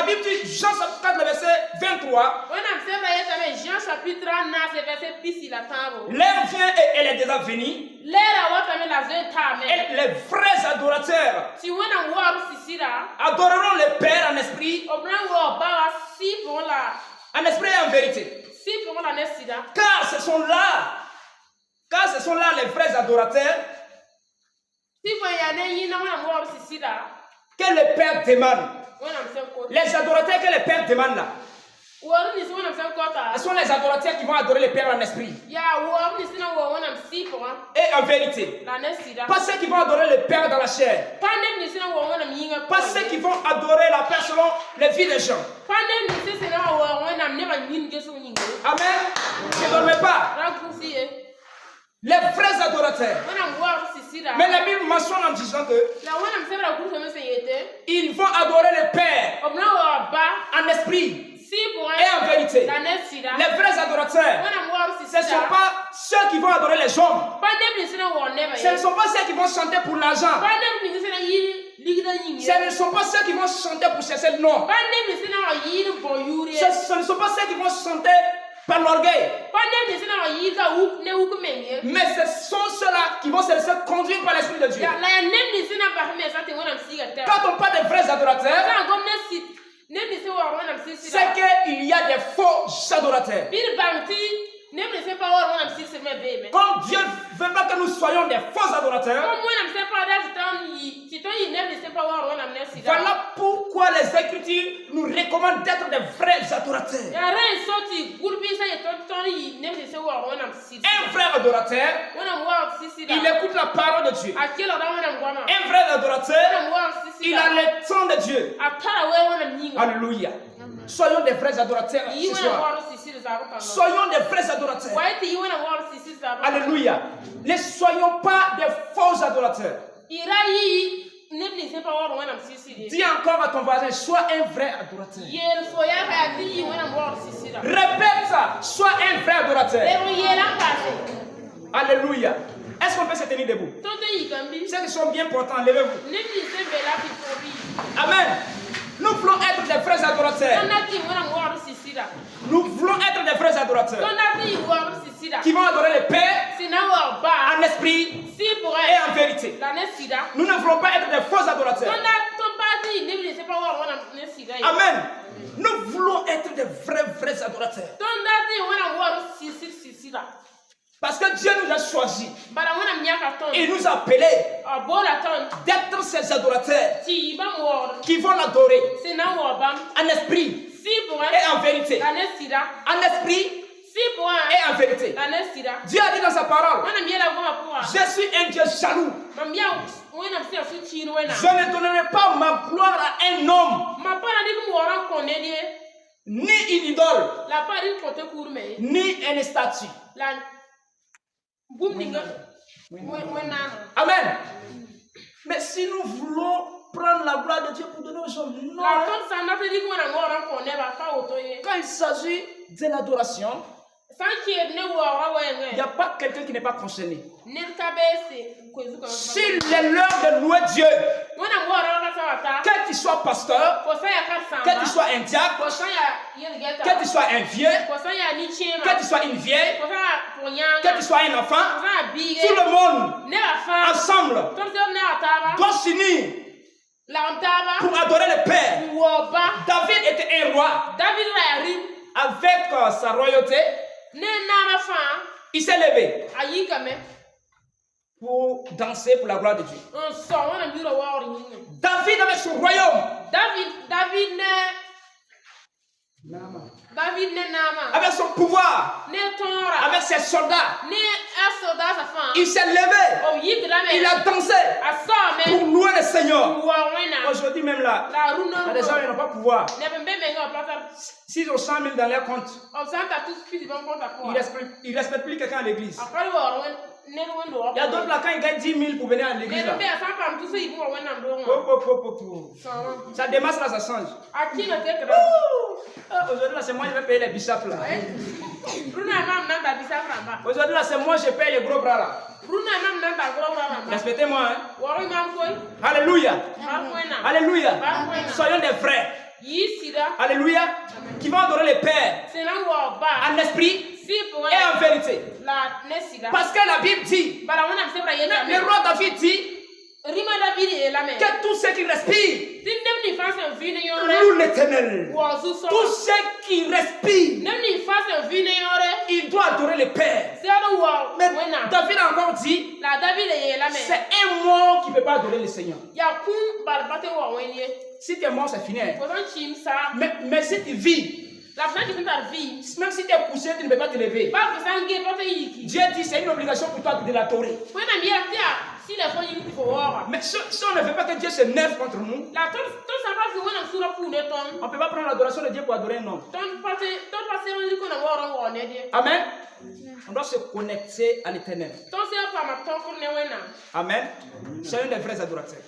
La Bible dit, Jean chapitre 4, le verset 23. L'heure vient et elle est déjà venue. Et les vrais adorateurs adoreront le Père en esprit et en vérité. Car ce sont là les vrais adorateurs que le Père demande. Les adorateurs que le Père demande là, ce sont les adorateurs qui vont adorer le Père en esprit et en vérité. Pas ceux qui vont adorer le Père dans la chair. Pas ceux qui vont adorer la Père selon les vies des gens. Amen. Ne dormez pas. Les vrais adorateurs. Mais la Bible mentionne en disant que ils vont adorer le Père en esprit et en vérité. Les vrais adorateurs, ce ne sont pas ceux qui vont adorer les hommes. Ce ne sont pas ceux qui vont chanter pour l'argent. Ce ne sont pas ceux qui vont chanter pour chercher le nom. Ce ne sont pas ceux qui vont chanter par l'orgueil. Mais ce sont ceux-là qui vont se laisser conduire par l'Esprit de Dieu. Quand on parle des vrais adorateurs, c'est qu'il y a des faux adorateurs. Comme Dieu ne veut pas que nous soyons des faux adorateurs, voilà pourquoi les Écritures nous recommandent d'être des vrais adorateurs. Un vrai adorateur, il écoute la parole de Dieu. Un vrai adorateur, il a le temps de Dieu. Alléluia. Soyons des vrais adorateurs ce soir. Soyons des vrais adorateurs. Alléluia. Ne soyons pas des faux adorateurs. Dis encore à ton voisin, sois un vrai adorateur. Répète ça, sois un vrai adorateur. Alléluia. Est-ce qu'on peut se tenir debout? Ceux qui sont bien portants, levez-vous. Amen. Nous voulons être des vrais adorateurs. Nous voulons être des vrais adorateurs qui vont adorer le Père en esprit et en vérité. Nous ne voulons pas être des faux adorateurs. Amen. Nous voulons être des vrais adorateurs. Parce que Dieu nous a choisis. Il nous a appelés d'être ces adorateurs qui vont l'adorer en esprit et en vérité. En esprit et en vérité. Dieu a dit dans sa parole, je suis un Dieu jaloux. Je ne donnerai pas ma gloire à un homme, ni une idole, ni une statue. Amen. Mais si nous voulons prendre la gloire de Dieu pour donner aux hommes, non. Quand il s'agit de l'adoration, il n'y a pas quelqu'un qui n'est pas concerné. S'il est l'heure de louer Dieu, que tu sois pasteur, que tu sois un diacre, que tu sois un vieux, que tu sois une vieille, que tu sois un enfant, tout le monde ensemble doit s'unir pour adorer le Père. David était un roi. Avec sa royauté, il s'est levé pour danser pour la gloire de Dieu. David avait son royaume. Avec son pouvoir, avec ses soldats, il s'est levé, il a dansé pour louer le Seigneur. Aujourd'hui même là, il y a des gens qui n'ont pas de pouvoir. S'ils ont 100 000 dans leur compte, ils ne respectent plus quelqu'un à l'église. Il y a d'autres là, quand ils gagnent 10 000 pour venir à l'église là. Ça démasse là, ça change. Aujourd'hui là, c'est moi qui vais payer les bisaps là. Aujourd'hui là, c'est moi qui paye les gros bras là. Respectez-moi, hein. Alléluia. Alléluia. Soyons des vrais. Alléluia. Qui vont adorer le Père en esprit et en vérité. Parce que la Bible dit, le roi David dit, que tous ceux qui respirent louent l'Éternel. Tous ceux qui respirent, ils doivent adorer le Père. Mais David a encore dit, c'est un mort qui ne peut pas adorer le Seigneur. Si tu es mort, c'est fini. Mais si tu vis, même si tu es couché, tu ne peux pas te lever. Dieu dit c'est une obligation pour toi de l'adorer. Mais si on ne veut pas que Dieu se lève contre nous, on ne peut pas prendre l'adoration de Dieu pour adorer un homme. Amen. On doit se connecter à l'Éternel. Amen. C'est un des vrais adorateurs.